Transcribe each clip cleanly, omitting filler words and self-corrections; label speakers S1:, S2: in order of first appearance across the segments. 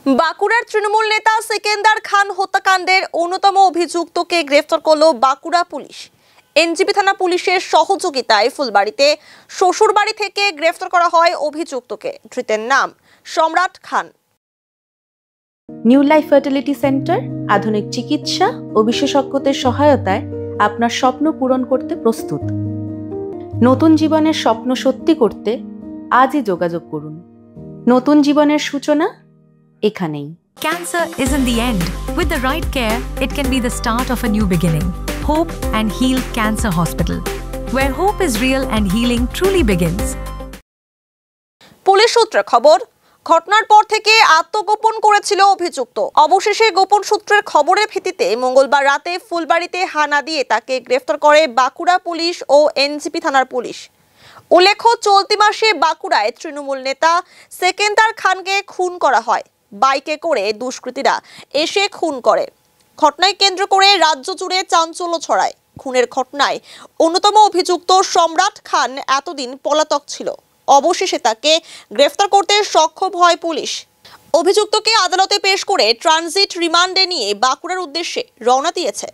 S1: বাঁকুড়ার তৃণমূল নেতা সিকান্দার খান হত্যাকাণ্ডের অন্যতম অভিযুক্তকে গ্রেফতার করল বাঁকুড়া পুলিশ। এনজিপি থানা পুলিশের সহযোগিতায় ফুলবাড়িতে শ্বশুরবাড়ি থেকে গ্রেফতার করা হয় অভিযুক্তকে। ধৃতের নাম সম্রাট খান।
S2: নিউ লাইফ ফার্টিলিটি সেন্টার আধুনিক চিকিৎসা ও বিশেষজ্ঞদের সহায়তায় আপনার স্বপ্ন পূরণ করতে প্রস্তুত। নতুন জীবনের স্বপ্ন সত্যি করতে আজই যোগাযোগ করুন। নতুন জীবনের সূচনা এখানেই।
S3: Cancer isn't the end. With the right care, it can be the start of a new beginning. Hope and Heal Cancer Hospital, where hope is real and healing truly begins.
S1: Police সূত্রে খবর, ঘটনার পর থেকে আত্মগোপন করেছিল অভিযুক্ত। অবশেষে গোপন সূত্রের খবরের ভিত্তিতে মঙ্গলবার রাতে ফুলবাড়িতে হানা দিয়ে তাকে গ্রেফতার করে বাঁকুড়া পুলিশ ও এনজিপি থানার পুলিশ। উল্লেখ্য, চলতি মাসে বাঁকুড়ায় তৃণমূল নেতা সিকান্দার খানকে খুন করা হয়। বাইকে করে দুষ্কৃতীরা এসে খুন করে। ঘটনায় কেন্দ্র করে রাজ্য জুড়ে চাঞ্চল্য ছড়ায়। খুনের ঘটনায় অন্যতম অভিযুক্ত সম্রাট খান এতদিন পলাতক ছিল। অবশেষে তাকে গ্রেফতার করতে সক্ষম হয় পুলিশ। অভিযুক্তকে আদালতে পেশ করে ট্রানজিট রিমান্ডে নিয়ে বাঁকুড়ার উদ্দেশ্যে রওনা দিয়েছে।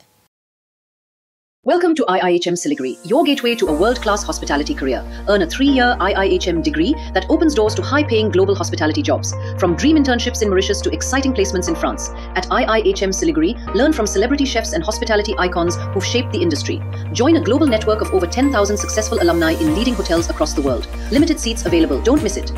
S4: Welcome to IIHM Siliguri, your gateway to a world-class hospitality career. Earn a 3-year IIHM degree that opens doors to high-paying global hospitality jobs. From dream internships in Mauritius to exciting placements in France. At IIHM Siliguri, learn from celebrity chefs and hospitality icons who've shaped the industry. Join a global network of over 10,000 successful alumni in leading hotels across the world. Limited seats available, don't miss it.